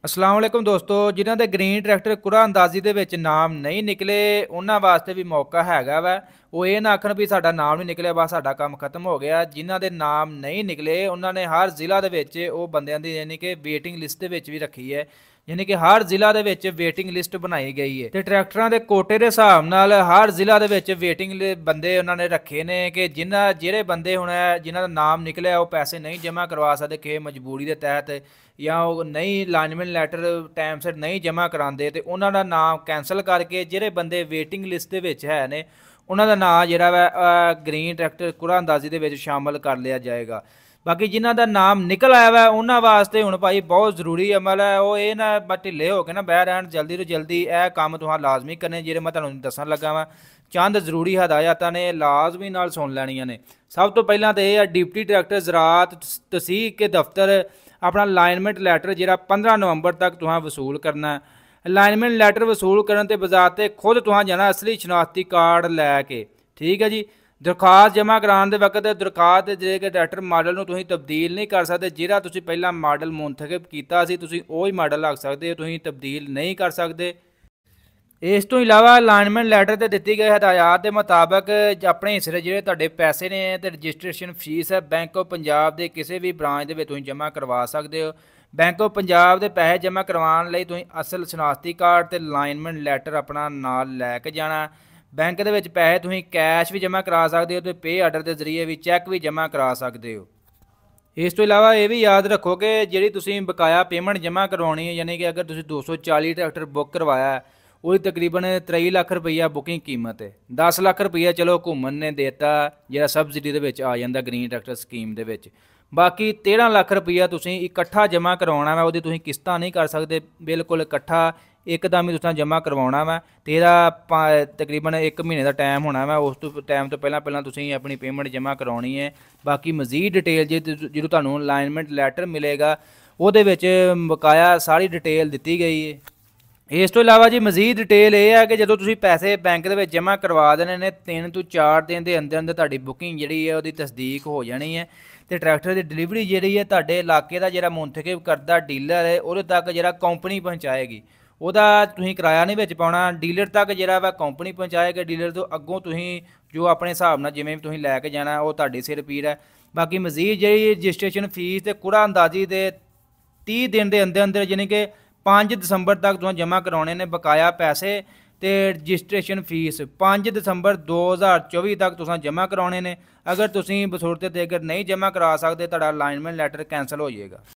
अस्सलाम वालेकुम दोस्तों, जिन्हों के ग्रीन ट्रैक्टर कुरा अंदाजी ਦੇ ਵਿੱਚ ਨਾਮ ਨਹੀਂ ਨਿਕਲੇ ਉਹਨਾਂ ਵਾਸਤੇ ਵੀ ਮੌਕਾ ਹੈਗਾ ਵਾ। ਉਹ ਇਹ ਨਾ ਆਖਣ ਵੀ ਸਾਡਾ ਨਾਮ ਨਹੀਂ ਨਿਕਲਿਆ ਬਸ ਸਾਡਾ ਕੰਮ ਖਤਮ ਹੋ ਗਿਆ। ਜਿਨ੍ਹਾਂ ਦੇ ਨਾਮ ਨਹੀਂ ਨਿਕਲੇ ਉਹਨਾਂ ਨੇ ਹਰ ਜ਼ਿਲ੍ਹਾ ਦੇ ਵਿੱਚ ਉਹ ਬੰਦਿਆਂ ਦੀ ਯਾਨੀ ਕਿ ਵੇਟਿੰਗ ਲਿਸਟ ਦੇ ਵਿੱਚ ਵੀ ਰੱਖੀ ਹੈ। यानी कि हर जिला ਦੇ ਵਿੱਚ ਵੇਟਿੰਗ ਲਿਸਟ ਬਣਾਈ ਗਈ ਹੈ ਤੇ ਟਰੈਕਟਰਾਂ ਦੇ ਕੋਟੇ ਦੇ ਹਿਸਾਬ ਨਾਲ ਹਰ ਜ਼ਿਲ੍ਹਾ ਦੇ ਵਿੱਚ ਵੇਟਿੰਗ ਬੰਦੇ ਉਹਨਾਂ ਨੇ ਰੱਖੇ ਨੇ ਕਿ ਜਿਹੜੇ ਬੰਦੇ ਹੁਣ ਜਿਨ੍ਹਾਂ ਦਾ ਨਾਮ ਨਿਕਲਿਆ ਉਹ ਪੈਸੇ ਨਹੀਂ ਜਮ੍ਹਾਂ ਕਰਵਾ ਸਕਦੇ ਕਿ ਮਜਬੂਰੀ ਦੇ ਤਹਿਤ ਜਾਂ ਉਹ ਨਹੀਂ ਲਾਈਨਮੈਨ ਲੈਟਰ ਟਾਈਮ ਸਿਰ ਨਹੀਂ ਜਮ੍ਹਾਂ ਕਰਾਉਂਦੇ ਤੇ ਉਹਨਾਂ ਦਾ ਨਾਮ ਕੈਂਸਲ ਕਰਕੇ ਜਿਹੜੇ ਬੰਦੇ ਵੇਟਿੰਗ ਲਿਸਟ ਦੇ ਵਿੱਚ ਹੈ ਨੇ ਉਹਨਾਂ ਦਾ ਨਾਮ ਜਿਹੜਾ ਵਾ ਗ੍ਰੀਨ ਟਰੈਕਟਰ कुरा अंदाजी ਦੇ ਵਿੱਚ ਸ਼ਾਮਲ ਕਰ ਲਿਆ ਜਾਏਗਾ। बाकी जिन्हों का नाम निकल आया वा उन्होंने वास्ते हूँ भाई बहुत जरूरी अमल है वो ये ना ढिले हो के ना बह रहन जल्दी तो जल्दी यह काम तुहां लाजमी करने जेह्ड़े मैं तुहानूं दसन लगा वा। चंद जरूरी हदायतां ने लाजमी नाल सुन लैणियां ने। सब तो पहलां तो यह है डिप्टी डायरैक्टर ज़राअत तहसील के दफ्तर अपना लाइनमेंट लैटर जिहड़ा 15 नवंबर तक तुहां वसूल करना है। लाइनमेंट लैटर वसूल करन ते बजाते खुद तुहां जाना असली शनाख्ती कार्ड लैके, ठीक है जी। दरखास्त जमा कराने के वक्त दरखास्त जे डायरैक्टर मॉडल तुम तब्दील नहीं कर सकते, जिहड़ा तुसीं पहला मॉडल मुंतखब किया सी तुसीं ओही मॉडल रख सकते हो, तुसीं तब्दील नहीं कर सकते। इस तो इलावा अलाइनमेंट लैटर से दी गई हदायत के मुताबिक अपने हिस्से ਜਿਹੜੇ ਤੁਹਾਡੇ पैसे ने तो रजिस्ट्रेशन फीस है बैंक ऑफ पंजाब के किसी भी ब्रांच के तुम जमा करवा सकते हो। बैंक ऑफ पंजाब के पैसे जमा करवाने तुम असल शनाख्ती कार्ड तो अलाइनमेंट लैटर अपना नाल लैके जाना। बैंक के पैसे तुम कैश भी जमा करा सकते हो तो पे आर्डर के जरिए भी चैक भी जमा करा सकते हो। इस तो इलावा ये भी याद रखो कि जी तुम बकाया पेमेंट जमा करवानी है, यानी कि अगर तुम 240 ट्रैक्टर बुक करवाया वो तकरीबन 23 लाख रुपया बुकिंग कीमत है। 10 लाख रुपया चलो घूमन ने देता जो सबसिडी के आ जाता ग्रीन ट्रैक्टर स्कीम के। बाकी 13 लाख रुपया तुम इकट्ठा जमा करवाना वा, वो तुम किस्तां नहीं कर सकते बिल्कुल इकट्ठा एकदम ही तुम जमा करवाना वा। तो यह तकरीबन 1 महीने का टाइम होना वा, उस तो टाइम तो पहला तुम अपनी पेमेंट जमा करवानी है। बाकी मजीद डिटेल जो तुहानूं अलाइनमेंट लैटर मिलेगा वो बकाया सारी डिटेल दी गई है। इस तो इलावा जी मजीद डिटेल यह है कि जो तुम पैसे बैंक के जमा करवा देने ने 3 ਤੋਂ 4 दिन के अंदर अंदर तुहाडी बुकिंग जी है वो तस्दीक हो जानी है। तो ट्रैक्टर की डिलीवरी जी है तुहाडे इलाके का जो मुंतखब करदा डीलर है वो तक जो कंपनी पहुँचाएगी, ਉਹਦਾ ਤੁਸੀਂ ਕਿਰਾਇਆ ਨਹੀਂ ਵਿੱਚ ਪਾਉਣਾ। ਡੀਲਰ ਤੱਕ ਜਿਹੜਾ ਵਾ ਕੰਪਨੀ ਪਹੁੰਚਾਏਗਾ, ਡੀਲਰ ਤੋਂ ਅੱਗੋਂ ਤੁਸੀਂ ਜੋ ਆਪਣੇ ਹਿਸਾਬ ਨਾਲ ਜਿਵੇਂ ਤੁਸੀਂ ਲੈ ਕੇ ਜਾਣਾ ਉਹ ਤੁਹਾਡੇ ਸਿਰ ਪੀਰ ਹੈ। ਬਾਕੀ ਮਜ਼ੀਦ ਜਿਹੜੀ ਰਜਿਸਟ੍ਰੇਸ਼ਨ ਫੀਸ ਤੇ कुरा अंदाजी ਦੇ 30 ਦਿਨ ਦੇ ਅੰਦਰ ਅੰਦਰ ਯਾਨੀ ਕਿ 5 ਦਸੰਬਰ ਤੱਕ ਤੁਸੀਂ ਜਮ੍ਹਾਂ ਕਰਾਉਣੇ ਨੇ ਬਕਾਇਆ ਪੈਸੇ ਤੇ ਰਜਿਸਟ੍ਰੇਸ਼ਨ ਫੀਸ 5 ਦਸੰਬਰ 2024 ਤੱਕ ਤੁਸੀਂ ਜਮ੍ਹਾਂ ਕਰਾਉਣੇ ਨੇ। ਅਗਰ ਤੁਸੀਂ ਬਸੂਰਤ ਤੇ ਅਗਰ ਨਹੀਂ ਜਮ੍ਹਾਂ ਕਰਾ ਸਕਦੇ ਤੁਹਾਡਾ ਅਲਾਈਨਮੈਂਟ ਲੈਟਰ ਕੈਂਸਲ ਹੋ ਜਾਏਗਾ।